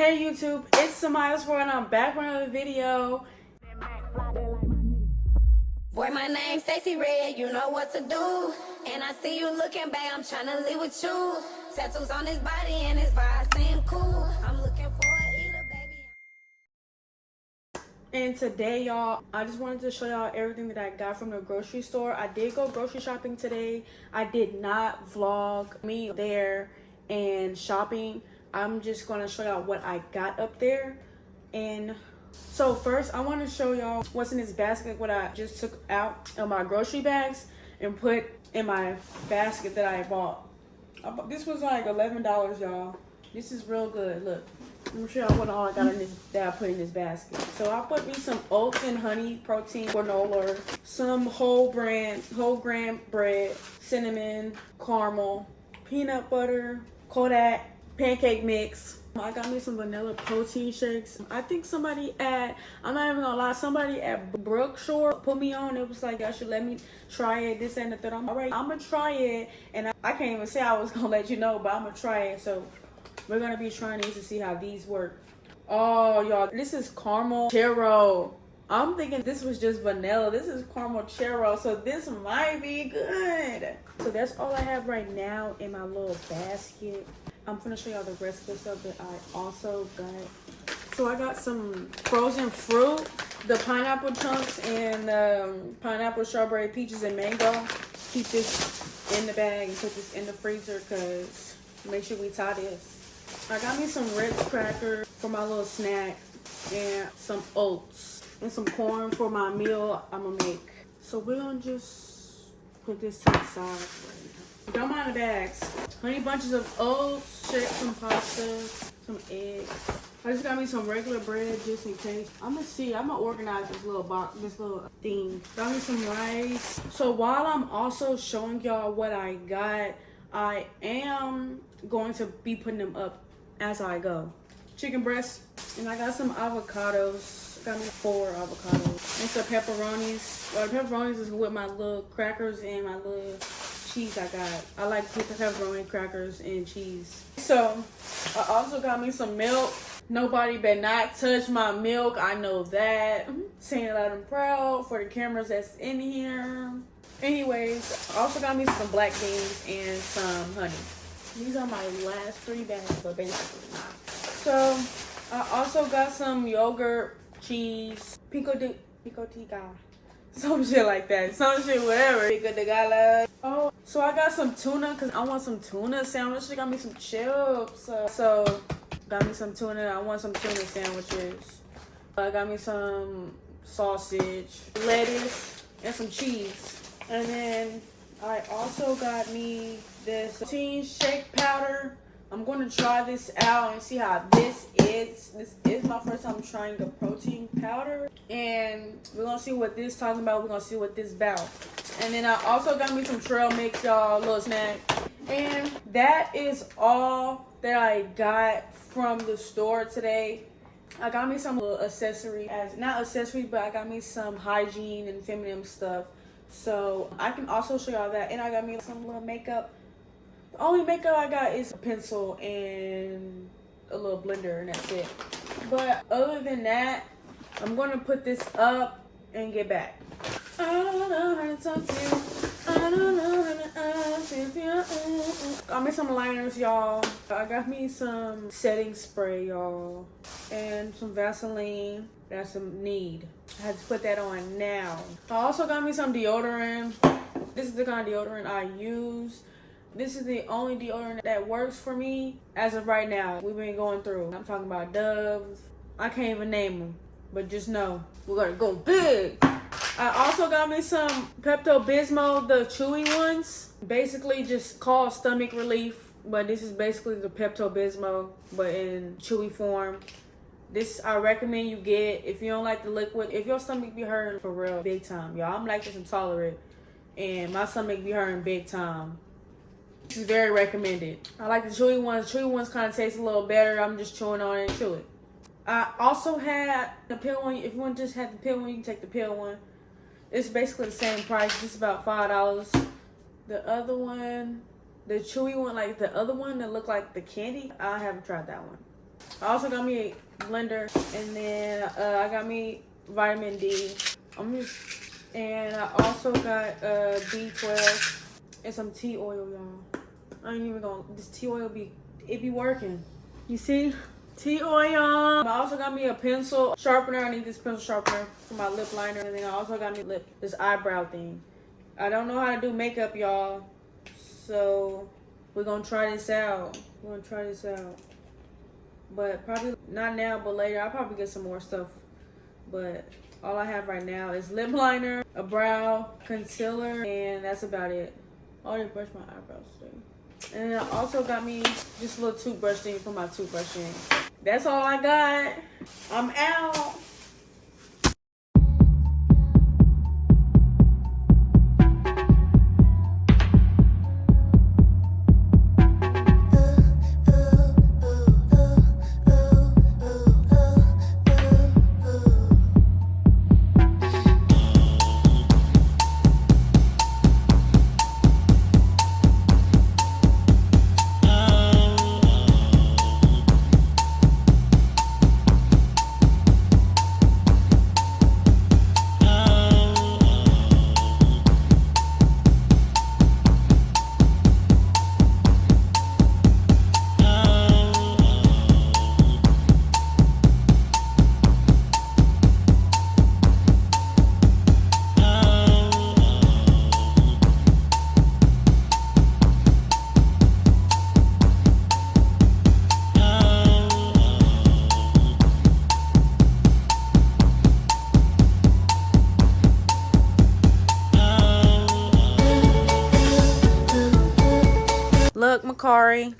Hey YouTube, it's Itz.Samiyah and I'm back with another video. Boy, my name's Stacy Red, you know what to do. And I see you looking back, I'm trying to live with you. Tattoos on his body and his vibe seem cool. I'm looking for a eater, baby. And today, y'all, I just wanted to show y'all everything that I got from the grocery store. I did go grocery shopping today. I did not vlog me there and shopping. I'm just going to show y'all what I got up there. And so first, I want to show y'all what's in this basket, what I just took out of my grocery bags and put in my basket that I bought. This was like $11, y'all. This is real good. Look, let me show y'all what all I got in this that I put in this basket. So I put me some oats and honey protein granola, some whole grain bread, cinnamon, caramel, peanut butter, Kodak pancake mix. I got me some vanilla protein shakes. I think somebody at, I'm not even gonna lie, somebody at Brookshore put me on. It was like, y'all should let me try it, this and the third. I'm all right, I'm gonna try it. And I can't even say I was gonna let you know, but I'm gonna try it. So we're gonna be trying these to see how these work. Oh, y'all, this is caramel churro. I'm thinking this was just vanilla. This is caramel churro, so this might be good. So that's all I have right now in my little basket. I'm gonna show y'all the rest of the stuff that I also got. So I got some frozen fruit, the pineapple chunks, and pineapple, strawberry, peaches, and mango. Keep this in the bag and put this in the freezer because make sure we tie this. I got me some Ritz crackers for my little snack and some oats and some corn for my meal I'm gonna make. So we're gonna just put this to the side right now. Don't mind the bags. Honey bunches of oats, shake some pasta, some eggs. I just got me some regular bread just in case. I'm gonna organize this little box, this little thing. Got me some rice. So while I'm also showing y'all what I got, I am going to be putting them up as I go. Chicken breast, and I got some avocados. Got me 4 avocados and some pepperonis. Well, the pepperonis is with my little crackers and my little cheese I got. I like pepperoni, crackers, and cheese. So I also got me some milk. Nobody better not touch my milk. I know that. Saying it loud and proud for the cameras that's in here. Anyways, I also got me some black beans and some honey. These are my last 3 bags, but basically not. So I also got some yogurt, cheese, pico de gallo. Some shit like that. Some shit, whatever. Pico de gallo. Oh, so I got some tuna because I want some tuna sandwiches. She got me some chips. So got me some tuna. I want some tuna sandwiches. I got me some sausage, lettuce, and some cheese. And then I also got me this protein shake powder. I'm going to try this out and see how this is. This is my first time trying the protein powder. And we're going to see what this is talking about. We're going to see what this is about. And then I also got me some trail mix, y'all, little snack. And that is all that I got from the store today. I got me some little accessory, not accessory, but I got me some hygiene and feminine stuff. So I can also show y'all that. And I got me some little makeup. The only makeup I got is a pencil and a little blender, and that's it. But other than that, I'm going to put this up and get back. I don't know how to talk to you. I don't know how to ask if you. Got me some liners, y'all. I got me some setting spray, y'all. And some Vaseline. That's a need. I had to put that on now. I also got me some deodorant. This is the kind of deodorant I use. This is the only deodorant that works for me as of right now. We've been going through. I'm talking about Doves. I can't even name them, but just know we're gonna go big. I also got me some Pepto-Bismol, the chewy ones. Basically just called stomach relief, but this is basically the Pepto-Bismol, but in chewy form. This I recommend you get if you don't like the liquid. If your stomach be hurting for real, big time, y'all. I'm lactose intolerant, and my stomach be hurting big time. This is very recommended. I like the chewy ones. Chewy ones kind of taste a little better. I'm just chewing on it and chew it. I also had the pill one. If you want to just have the pill one, you can take the pill one. It's basically the same price. It's about $5. The other one, the chewy one, like the other one that looked like the candy, I haven't tried that one. I also got me a blender, and then I got me vitamin D. And I also got B12 and some tea oil, y'all. I ain't even gonna. This tea oil be working. You see, tea oil. I also got me a pencil sharpener. I need this pencil sharpener for my lip liner, and then I also got me this eyebrow thing. I don't know how to do makeup, y'all, so we're gonna try this out. But probably not now, but later. I'll probably get some more stuff. But all I have right now is lip liner, a brow concealer, and that's about it. I already brushed my eyebrows today. And then I also got me just a little toothbrush thing for my toothbrushing. That's all I got. I'm out. Look, Makari.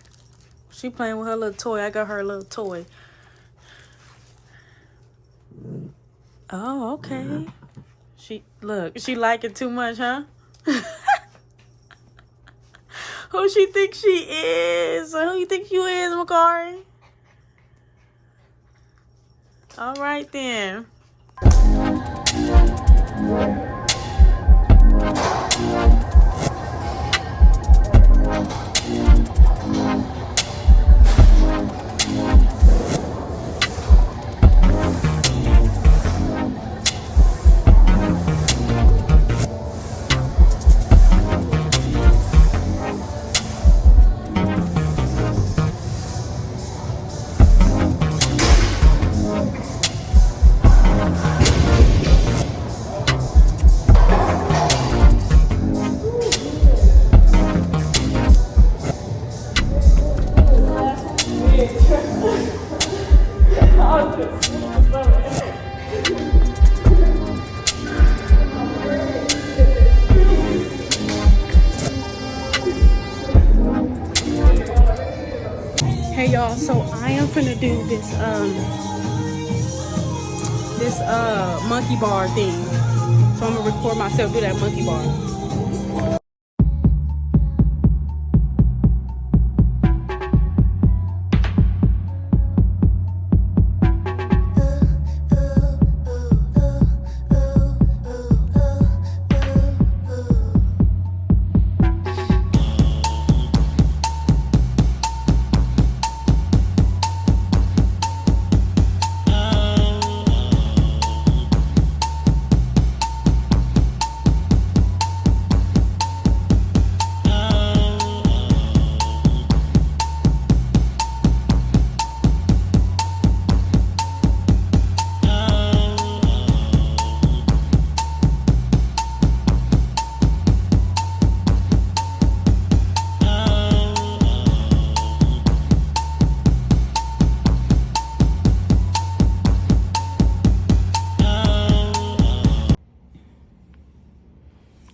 She playing with her little toy. I got her a little toy. Oh, okay. She like it too much, huh? Who she think she is? Who you think you is, Makari? All right then. Hey y'all, so I am finna do this monkey bar thing. So I'm gonna record myself do that monkey bar.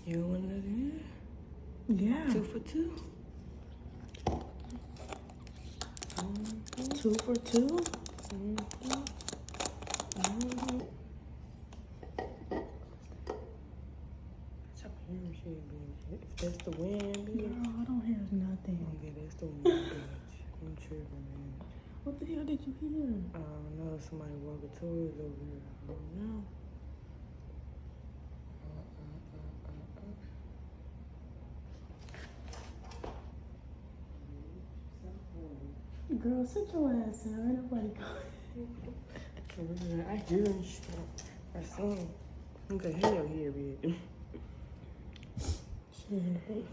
You want to do it? Yeah. 2 for 2. 2 for 2. If that's the wind, bitch. Girl, I don't hear nothing. Okay, that's the wind, bitch. I'm tripping, man. What the hell did you hear? I don't know. Somebody walking towards over here. I don't know. Girl, sit your ass down. Ain't nobody I hear and shit. I sing. Okay, hell here, bitch. shit.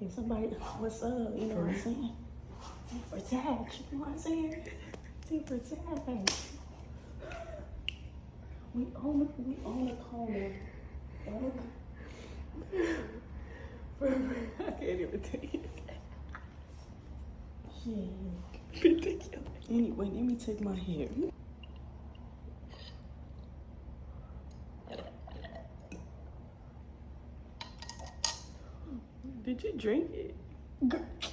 If somebody, what's up? You know what I'm saying? For tag, you know what I'm saying? See for tag. We own the corner. I can't even take it. Shit. Ridiculous. Anyway, let me take my hair. Did you drink it?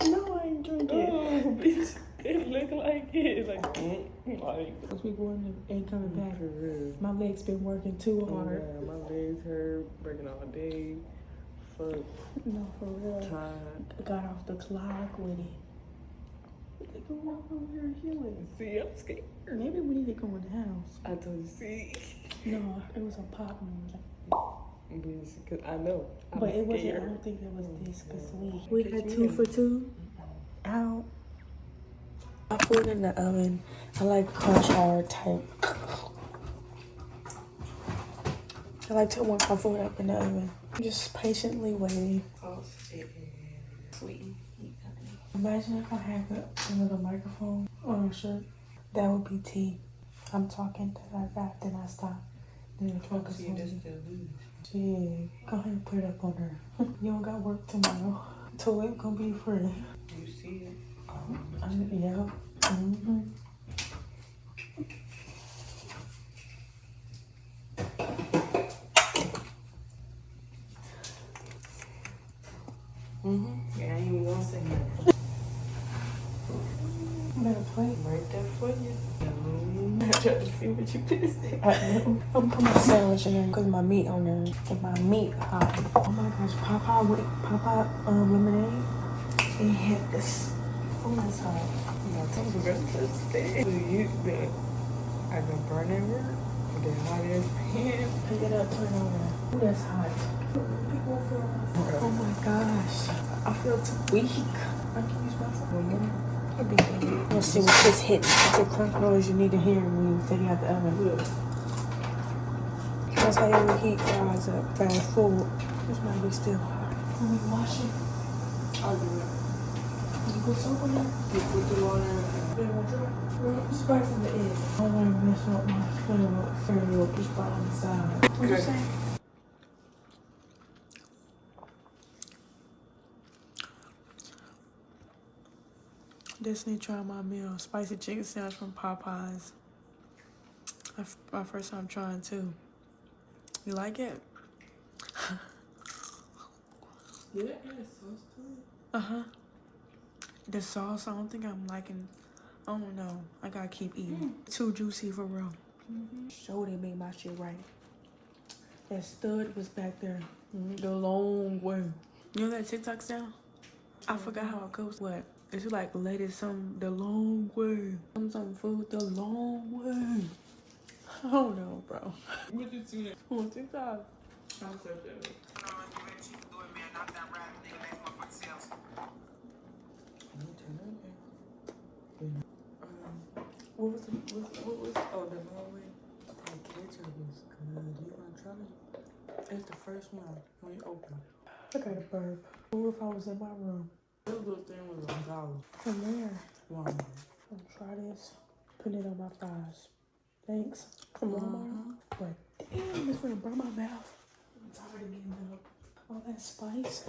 No, I ain't drinking. Oh, bitch. It look like it. Like, Cause we going to ain't coming back. For real. My legs been working too hard. Yeah, my legs hurt, working all day. Fuck. No, for real. Tired. Got off the clock with it. What they going on over here healing? See, I'm scared. Maybe we need to go in the house. I told you, see. No, it was a pop music. Because I know. But it wasn't, I don't think it was this because we had 2 for 2 out. I put it in the oven. I like crunch hard type. I like to warm my food up in the oven. Just patiently waiting. Oh, shit. Sweet. Imagine if I had a little microphone on a shirt. That would be tea. I'm talking till I got, then I stop. Then the focus on me. Yeah, go ahead and put it up on her. You don't got work tomorrow. Toilet gonna be free. You see it? Yeah. Mm-hmm. Yeah, I ain't even gonna say that. I got a plate. Right there for you. I tried to see what you pissed at. I know. I'm gonna put my sandwich in there because my meat on there. Get my meat hot. Oh my gosh, Popeye lemonade. And hit this. Oh, that's hot. I told you girl to say. I can burn that work with that hot ass pan. Pick it up, put it on there. Oh, that's hot. Oh my gosh. I feel too weak. I can use my phone. I'll be good. Let's see what this hitting. That's the crunch noise you need to hear when you take it out the oven. That's how you reheat fries up. Fast food. This might be still hot. Let me wash it. I'll do it. You put soap on there? You put the water in. Spice in the egg. I don't want to mess up my cereal just by on the side. What you say? Destiny tried my meal. Spicy chicken sandwich from Popeyes. That's my first time trying too. You like it? Did it add sauce to it? Uh-huh. The sauce, I don't think I'm liking. I don't know. I gotta keep eating. Too juicy for real. Sure, they made my shit right. That stud was back there. The long way. You know that TikTok style? I forgot how it goes. What? It's like lettuce, the long way. Some food, the long way. I don't know, bro. What you see that? On TikTok. I'll search that up. What was oh, the long way? That ketchup is good. You want to try it? It's the first one when you open. I got a burp. What if I was in my room? This little thing was $1. From there. Walmart. I'm gonna try this. Put it on my fries. Thanks. From Walmart. But damn, it's gonna burn my mouth. I'm tired of getting up. All that spice.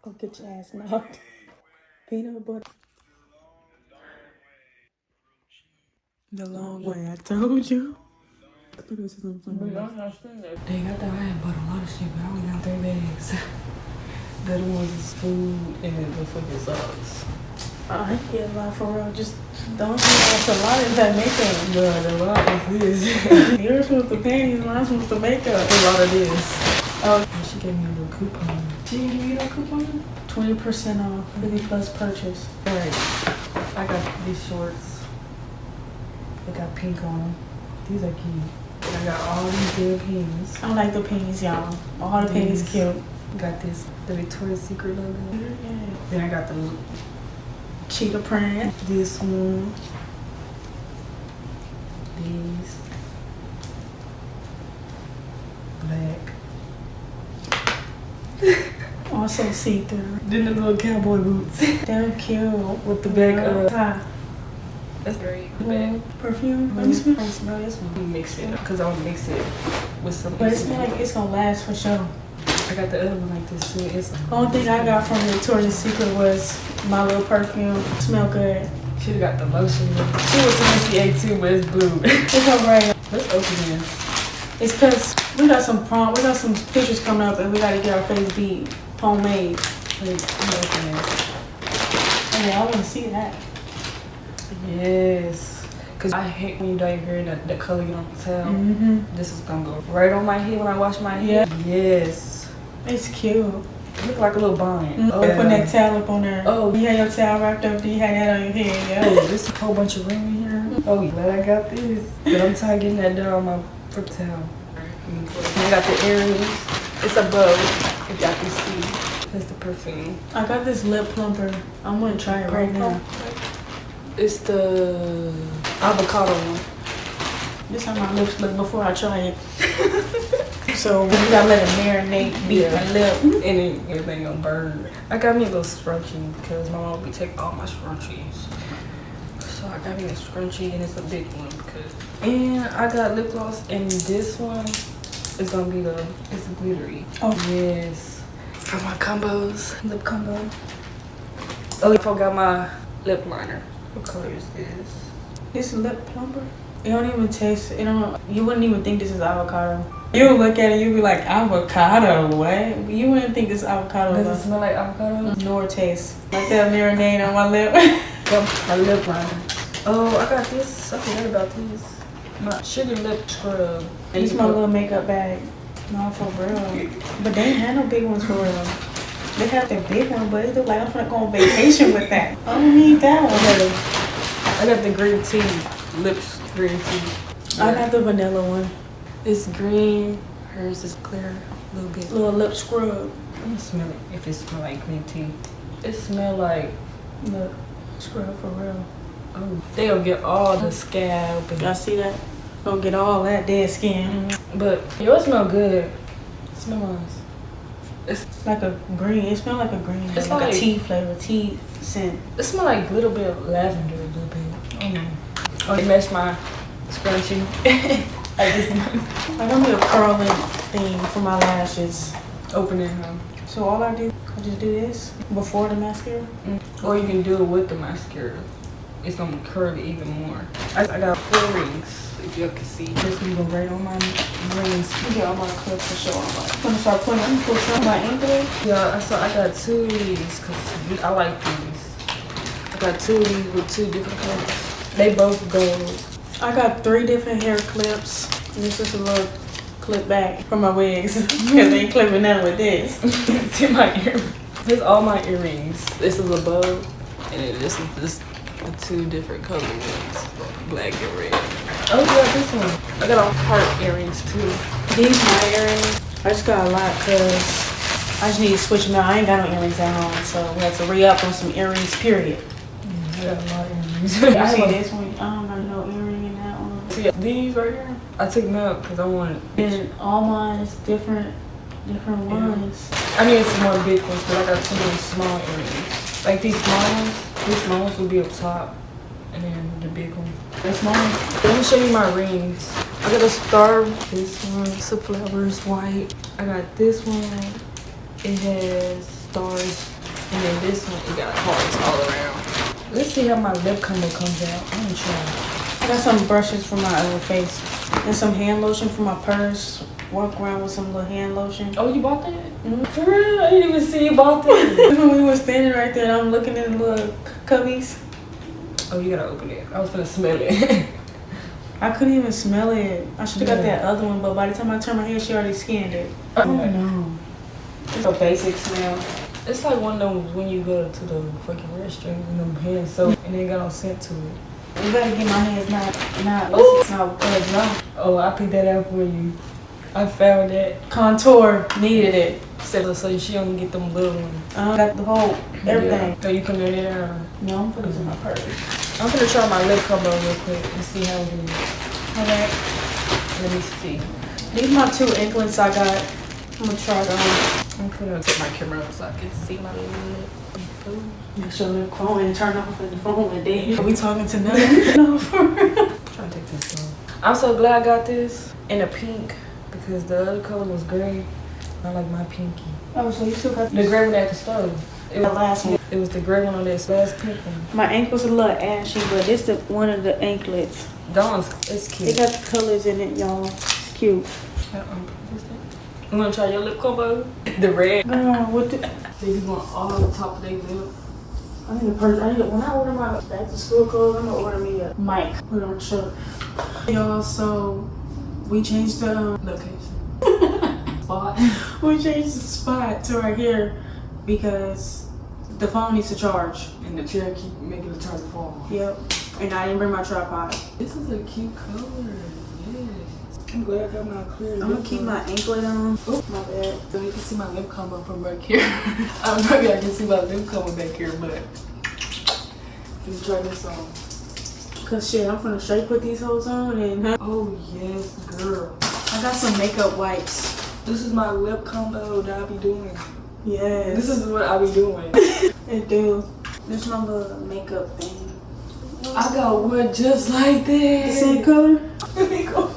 Gonna get your ass knocked. Peanut butter. The long way, I told you. I thought this was something. Dang, I thought I had bought a lot of shit, but I only got 3 bags. The other ones is food and the fucking sauce. I get a lot for real. Just don't do a lot of that makeup. No, the lot is this. Yours was the panties, mine's was the makeup. A lot of this. Oh, She gave me a little coupon. She gave me that coupon? 20% off, 50 plus purchase. Alright. I got these shorts. They got pink on them. These are cute. I got all these good pins. I like the panties, y'all. All the panties cute. Got this, the Victoria's Secret logo. Yeah. Then I got the cheetah print. This one. These. Black. Also see-through. Then the little cowboy boots. They're cute. With the back tie. That's very bad. Perfume. Let me smell. I smell this one. You mix it because I want to mix it with some. But it smells like it's gonna last for sure. I got the other one like this too. It's The only thing I got from Victoria's Secret was my little perfume. Smell good. Should have got the lotion. She was from CA too, but it's blue. It's alright. Let's open this. It's cause we got some pictures coming up and we gotta get our face beat homemade. Let's open this. And I wanna see that. Yes. Cause I hate when you dye your hair and the color you don't tell. This is gonna go right on my head when I wash my hair. Yes. It's cute. It look like a little bonnet. Oh, putting that towel up on there. Oh. You had your towel wrapped up, then you had that on your head, yeah. Oh, there's a whole bunch of ring in here. Oh, glad I got this. But I'm tired of getting that done on my foot towel. I got the earrings. It's a bow, if y'all can see. That's the perfume. I got this lip plumper. I'm gonna try it right now. It's the avocado one. This is how my lips look before I try it. So we gotta let it marinate, beat my lip. And then everything gonna burn. I got me a little scrunchie because my mom will be taking all my scrunchies. So I got me a scrunchie and it's a big one because. And I got lip gloss and this one is gonna be it's glittery. Oh yes. For my combos, lip combo. Oh, I forgot my lip liner. What color is this? This lip plumper. It don't even taste. It don't. You wouldn't even think this is avocado. You would look at it, you'd be like, avocado, what? You wouldn't think this is avocado. Does it smell like avocado? Nor taste. Like that marinade on my lip. My lip liner. Oh, I got this. I forgot about this. My sugar lip scrub. This is my little makeup bag. No, for real. But they ain't had no big ones for real. They have the big one, but it look like I'm gonna go on vacation with that. I don't need that one. I got the green tea. Lips green tea. I got the vanilla one. It's green. Hers is clear. A little bit. Little lip scrub. Let me smell it if it smells like green tea. It smells like. Look, scrub for real. Oh, they'll get all the scalp. Y'all see that? Gonna get all that dead skin. But yours smell good. Smell nice. It's like a green. It smells like a green. It's like like a tea flavor, tea scent. It smells like a little bit of lavender, a little bit. I don't know. Oh, it matched my scrunchie. I got me a curling thing for my lashes. Open it, huh? So all I do, I just do this before the mascara. Or you can do it with the mascara. It's gonna curl it even more. I got 4 rings. If y'all can see, this one go right on my rings. Get all my clips to show them. I'm gonna start putting them for some of my ankle. Yeah, so I got 2 of these because I like these. I got 2 of these with 2 different colors. They both gold. I got 3 different hair clips. And this is a little clip back for my wigs because they ain't clipping none with this. See my earrings. This is all my earrings. This is a bow, and then this is just the 2 different color ones, black and red. Oh yeah, this one. I got all heart earrings too. These my earrings. I just got a lot because I just need to switch them out. I ain't got no earrings at home, so we had to re-up on some earrings, period. I got a lot of earrings. You see this one? I don't got no earring in that one. See, these right here, I took them out because I wanted. And all mine is different ones. I need some more big ones, but I got too many small earrings. Like these small ones will be up top, and then the big ones. That's mine. Let me show you my rings. I got a star. This one, it's a flowers white. I got this one. It has stars, and then this one, it got hearts all around. Let's see how my lip combo comes out. I'm gonna try. I got some brushes for my other face and some hand lotion for my purse. Walk around with some little hand lotion. Oh, you bought that? For real? I didn't even see you bought that. When we were standing right there, I'm looking in the little cubbies. Oh, you gotta open it. I was gonna smell it. I couldn't even smell it. I should have got that other one, but by the time I turned my head, she already scanned it. Oh no. It's a basic smell. It's like one of those when you go to the fucking restaurant and them hand soap and they got no scent to it. You better get my hands not dry. Oh, I picked that out for you. I found that. Contour, needed it. So she don't get them little ones. I got the whole, everything. Yeah. So you put it in there? No, I'm putting this in my purse. I'm gonna try my lip combo real quick and see how it is. Okay. Let me see. These are my 2 anklets I got. I'm gonna try them. I'm gonna take my camera up so I can see my lip. Make sure the phone and turn off the phone and then are we talking to nothing? No, for real. I'm trying to take this off. I'm so glad I got this in a pink because the other color was gray. I like my pinky. Oh, so you still got The gray one at the stove. It the was, last one. it was the gray one on this last pink one. My ankle's a little ashy, but it's the one of the anklets. That one's, it's cute. It got the colors in it, y'all. It's cute. You wanna try your lip combo? The red. Girl, what the? They be going all the top of their lip. I need a purse. When I order my back to school clothes, I'm gonna order me a mic. Put it on the shirt. Y'all, so we changed the Location. Spot. we changed the spot to right here because the phone needs to charge. And the chair keep making the charger fall. Yep. And I didn't bring my tripod. This is a cute color. Yes. I'm glad I got my clear. I'm gonna keep my anklet on. Oh, my bad. So you can see my lip combo from back here. Maybe I can see my lip combo back here, but let's try this on. Cause shit, I'm finna straight put these hoes on and Oh yes, girl. I got some makeup wipes. This is my lip combo that I be doing. Yes. This is what I be doing. It do. This is my little makeup thing. I got one just like The this. same color? Let me go.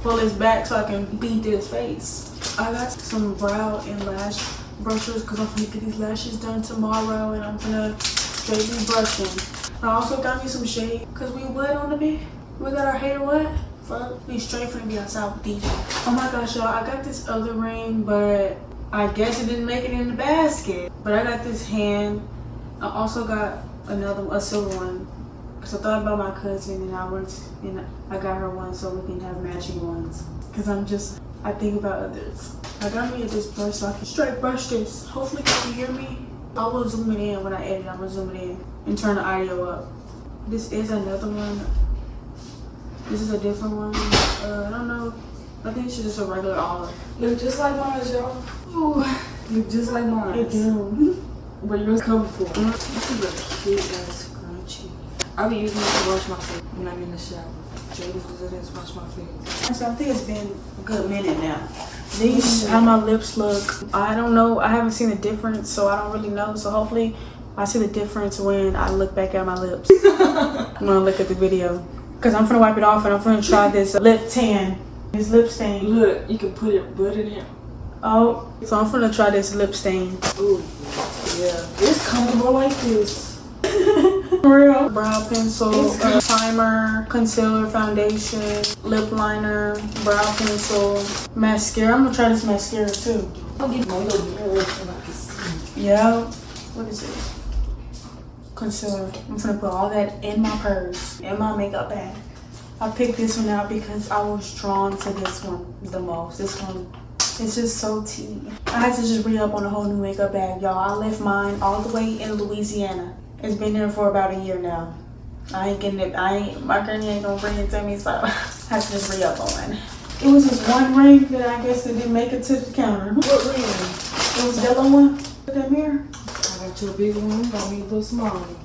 Pull this back so I can beat this face. I got some brow and lash brushes because I'm gonna get these lashes done tomorrow and I'm gonna straight be brushing. I also got me some shade because we wet on the bed. We got our hair wet. Fuck, we straight finna be outside with these. Oh my gosh, y'all, I got this other ring, but I guess it didn't make it in the basket. But I got this hand. I also got a silver one. Cause I thought about my cousin and I got her one so we can have matching ones. Cause I think about others. I got me this brush so I can straight brush this. Hopefully you can hear me. I will zoom it in when I edit. I'm gonna zoom it in and turn the audio up. This is another one. This is a different one. I don't know. I think it's just a regular olive. Look just like mine, y'all. Ooh, Look just like mine. it do. Where yours come from? This is a cute ass scrunchie. I be using it to wash my face when I'm in the shower. Jada was in this wash my face. So I think it's been a good minute now. These how my lips look. I don't know. I haven't seen the difference, so I don't really know. So hopefully I see the difference when I look back at my lips. When I look at the video. Cause I'm gonna wipe it off and I'm gonna try this lip tan. This lip stain. Look, you can put it butt in it. Oh, so I'm gonna try this lip stain. Ooh, yeah. It's comfortable like this. Real. Brow pencil, primer, concealer, foundation, lip liner, brow pencil, mascara. I'm gonna try this mascara too. I'll get my little mirror so I can see. Yeah. What is this? Concealer. I'm gonna put all that in my purse, in my makeup bag. I picked this one out because I was drawn to this one the most. This one, it's just so tea. I had to just re-up on a whole new makeup bag, y'all. I left mine all the way in Louisiana. It's been there for about a year now. I ain't getting it. My granny ain't gonna bring it to me, so I had to just re-up on. It was this one ring that I guess it didn't make it to the counter. What ring? It was the yellow one with that mirror. I got you a big one, got me a little small one.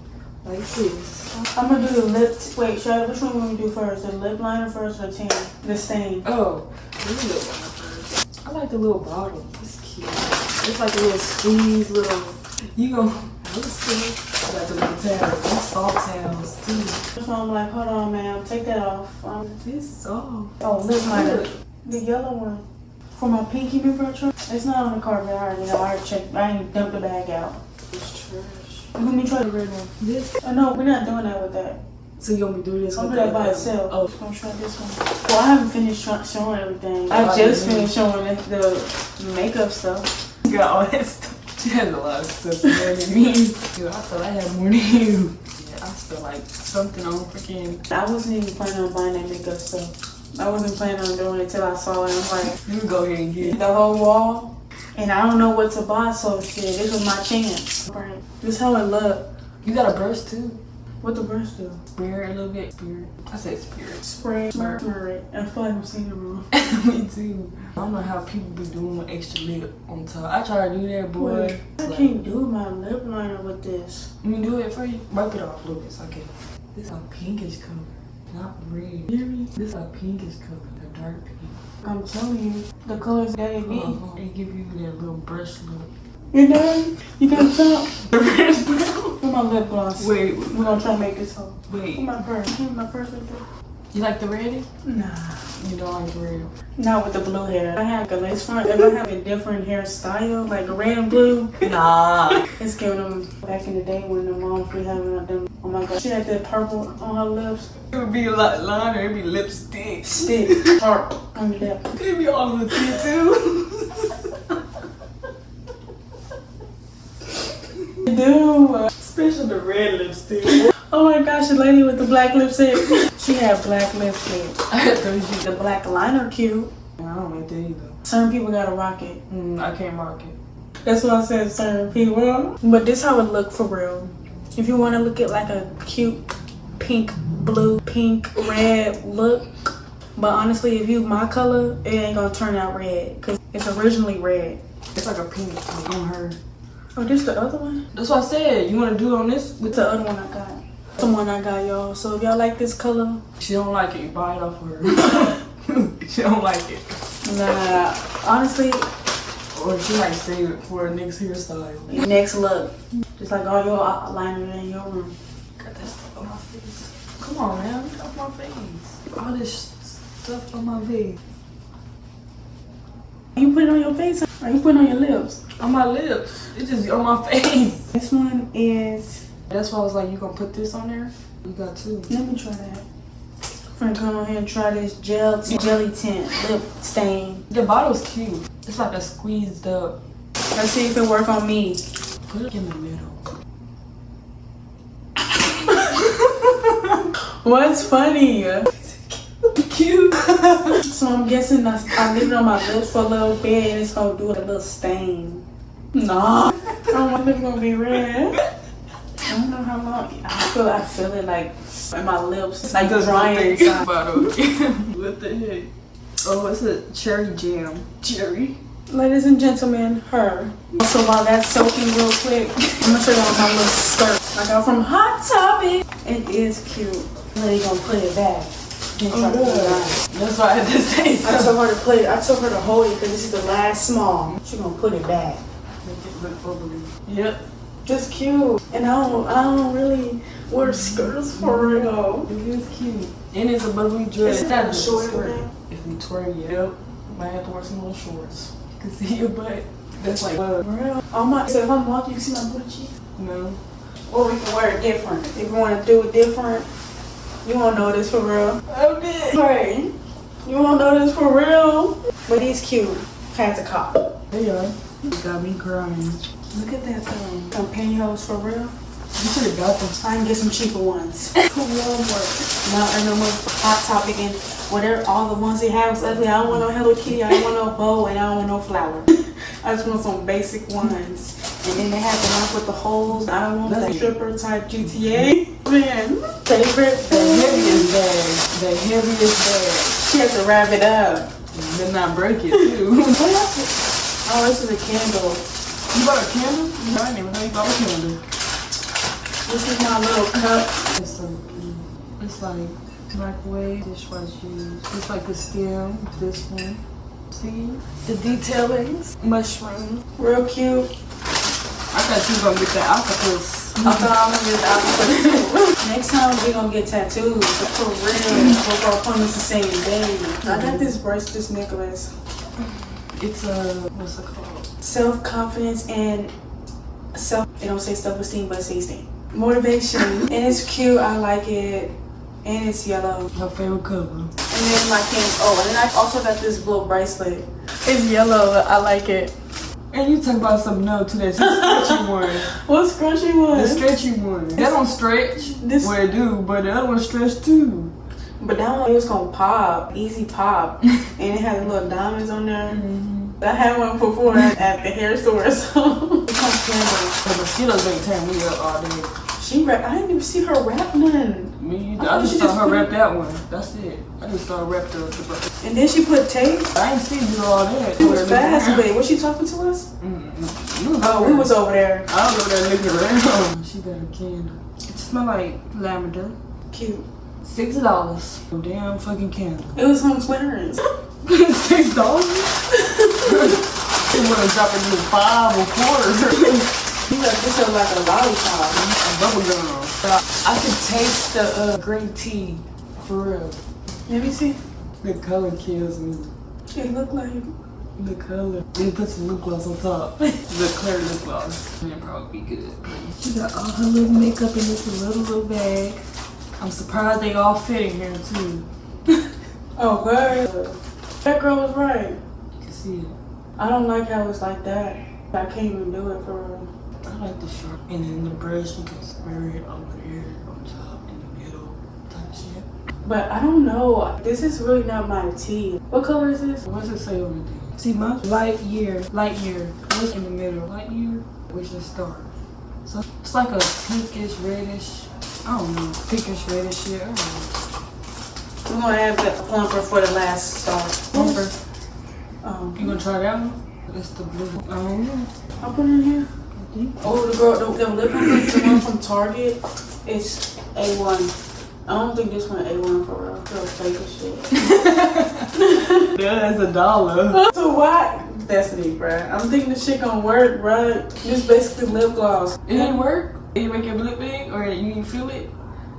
Like this. I'm gonna do the lip. Wait, Shad, which one you want me to do first? The lip liner first or the tan? The stain? Oh, this lip liner first. I like the little bottle. It's cute. It's like a little squeeze, little. You gon' see. I got the little towels. These soft towels too. So I'm like, hold on, ma'am, take that off. This soft. Oh, lip liner. The yellow one. For my pinky mirror truck. It's not on the carpet. I already checked. I ain't dumped the bag out. It's trash. Let me try the red one. This. Oh, no, we're not doing that with that. So you want me to do this? I'll with do that by the- itself. Oh. I'm try this one. Well, I haven't finished showing everything. I just finished showing the makeup stuff. You got all that stuff. She has a lot of stuff more than me. Dude, I feel I have more than you. Yeah, I feel like something on freaking. I wasn't even planning on buying that makeup stuff. I wasn't planning on doing it till I saw it. I'm like, You can go ahead and get it. the whole wall. And I don't know what to buy, so shit, this was my chance. This how it look. You got a brush too? What the brush do? Spirit a little bit. Spirit. I said spirit. Spray, smurf. I feel like I'm saying it wrong. Me too. I don't know how people be doing with extra lip on top. I try to do that, boy. Wait, I can't do my lip liner with this. Let me do it for you. Wipe it off a little bit so I can. This is a pinkish color, not red. This is a pinkish color, a dark pink. I'm telling you, the colors that it be. They give you that little brush look. You know? You got some? Put my lip gloss. Wait. We're gonna try to make this whole. Wait. Put my purse. Give me my purse right there. You like the red? Nah. You don't like the red? Not with the blue hair. I have a lace front. If I have a different hairstyle, like red and blue. Nah. It's giving them back in the day when the moms be having them. Oh my god. She had that purple on her lips. It would be a lot liner, it'd be lipstick. Stick. Sharp on your lip. It'd be all the tea too. Do. Especially the red lipstick. Oh my gosh, the lady with the black lipstick. She had black lipstick. I had those. The black liner cute. I don't like that either. Certain people gotta rock it. I can't rock it. That's what I said, certain people. But this how it look for real. If you want to look at like a cute pink, blue, pink, red look. But honestly, if you my color, it ain't gonna turn out red. Because it's originally red. It's like a pink on her. Oh, this the other one? That's what I said. You want to do it on this? With the other one I got. The one I got, y'all. So if y'all like this color. She don't like it. You buy it off of her. She don't like it. Nah, honestly. Or she might save it for her next hairstyle. Next look. Just like all your eyeliner in your room. Got that stuff on my face. Come on, man. Get off my face. All this stuff on my face. You put it on your face or you put it on your lips? On my lips. It's just on my face. This one is... That's why I was like, you gonna put this on there? You got two. Let me try that. I'm gonna come on here and try this jelly tint lip stain. The bottle's cute. It's like a squeezed up. Let's see if it work on me. Put it in the middle. What's funny? Cute. So I'm guessing I leave it on my lips for a little bit and it's gonna do a little stain. Nah. I don't want it gonna be red. I don't know how long. I feel it like in my lips. It's like drying inside. What the heck? Oh, it's a cherry jam. Cherry. Ladies and gentlemen, her. So while that's soaking real quick, I'm gonna show y'all my little skirt I got from Hot Topic. It is cute. Lady gonna put it back. That's why I had to say so. I told her to put it. I told her to hold it because this is the last small. She gonna put it back. Make it look bubbly. Yep. Just cute. And I don't really wear skirts for real. It is cute. And it's a bubbly dress. It's not a short one. If we twerk, yep. Might have to wear some little shorts. You can see your butt. That's like real. I might say if I'm walking, you can see my booty cheek. No. Or we can wear it different. If you want to do it different, you won't know this for real. Okay. Right. You won't know this for real. But he's cute. Has a cop. There you are. You got me crying. Look at that thing. Some pantyhose for real. You should have got them. I can get some cheaper ones. Walmart. No more Hot Topic and whatever. All the ones they have is ugly. I don't want no Hello Kitty. I don't want no bow, and I don't want no flower. I just want some basic ones. And then they have the ones with the holes. I don't want that stripper type GTA. Man, favorite. The heaviest bag. The heaviest bag. She has to wrap it up. Then not break it too. What else? Oh, this is a candle. You bought a candle? I didn't even know you bought a candle. This is my little cup. It's so cute. It's like microwave, dishwasher use. It's like the stem, this one. See? The detailings. Mushroom. Real cute. I thought you were gonna get that octopus. I thought I was gonna get the octopus too. Next time we gonna get tattoos. For real. Both our appointments the same day. I got this bracelet necklace. It's a, what's it called? Self-confidence and it don't say self-esteem, but say esteem. Motivation. And it's cute. I like it. And it's yellow. My favorite color. And then my king. Oh, and then I also got this blue bracelet. It's yellow. I like it. And you talk about something else too. That's a stretchy one. What stretchy one? The stretchy one. That don't stretch. This where it do, but the other one stretch too. But that one, it was gonna pop. Easy pop. And it had little diamonds on there. I had one before at the hair store, so it comes candles. The mosquitoes ain't tearing me up all day. She rap. I didn't even see her rap none. Me either. I just saw her rap that one. That's it. I just saw her rap the And then she put tape. I ain't see you all that. It was fast, babe. Was she talking to us? Oh, we was over there. I was over there looking around. She got a candle. It smell like lavender. Cute. $6. Damn fucking candle. It was on clearance. $6? You wanna drop it to 5 or 4? You like this look like a lollipop. A bubble gum. I can taste the green tea for real. Let me see. The color kills me. It look like The color. They put some lip gloss on top. The clear lip gloss. It'd probably be good. She got all her little makeup in this little bag. I'm surprised they all fit in here too. oh, God. That girl was right. You can see it. I don't like how it's like that. I can't even do it for real. I like the sharp. And then the brush, you can smear it over there, on top, in the middle, type shit. But I don't know. This is really not my tea. What color is this? What's it say on the thing? See, mine's light year. What's in the middle? Light year, which is star. So it's like a pinkish, reddish, I don't know, pinkish, reddish shit. I don't know. We're gonna add the plumper for the last star. Plumper. You Um, gonna try that one? It's the blue. I don't know. I'll put it in here. Oh, the girl, the lip plumper, the one from Target, it's A1. I don't think this one A1 for real. Girl, fake as shit. That's $1. So why? That's me, bruh. I'm thinking this shit gonna work, bruh. This basically lip gloss. It didn't work? You make your lip big or you didn't feel it?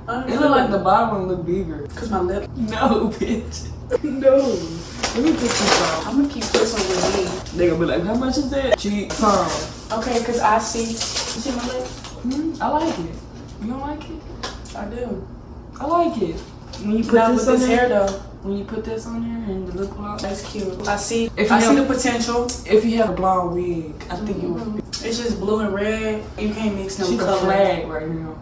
It It look like the bottom one look bigger. Cause my lip. No, bitch. No. Let me put this on. I'm gonna keep this one with me. They gonna be like, how much is that? Cheap. Some. Okay, cause I see. You see my lip? I like it. You don't like it? I do. I like it. When you put Not this with on this there, hair though. when you put this on there and the lip gloss, That's cute. I see. If you I see have- the potential. if you have a blonde wig, I think you would. It's just blue and red. You can't mix no She color. a flag right now.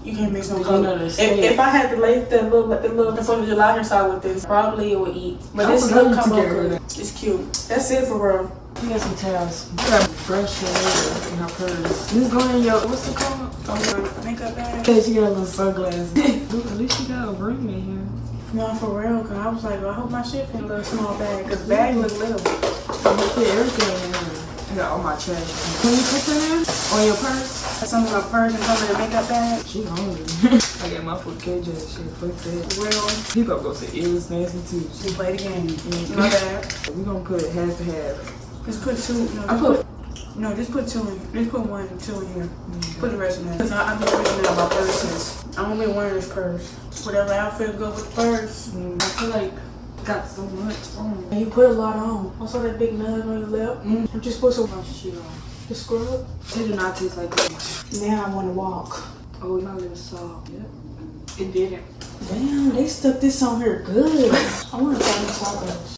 You can't mix no You color. know the If state. I had to lace the little 4th of July hairstyle with this, probably it would eat. But I this would look love come to up get rid of good. It's cute. That's it for real. You got some towels. You gotta brush your hair in her purse. This going in your, what's it called? Makeup bag. Yeah, she got little sunglasses. Look, at least she got a ring in here. No, for real. Cause I was like, well, I hope my shit fit in a little small bag. Cause the bag look little. I'm gonna put everything in here. I got all my trash. Can you put that in? On your purse? Some in my purse and some in the makeup bag. She hungry. I got my food KJ shit. Fuck that. Real. He probably gonna say it was nasty too. We play the game. My bad. We gonna put it half and half. Just put two. No, I put. No, just put two in. Just put 1 and 2 in here. Put the rest in there. Cause I've been reaching out my purses. I don't be wearing this purse. Whatever outfit go with the purse. I feel like got so much on. And you put a lot on. I saw that big nug on your lip. You just put some Shit on. the scrub. They do not taste like that. Now I want to walk. Oh, my lips soft. Yep. It didn't. Damn, they stuck this on here good. I want to try these tacos.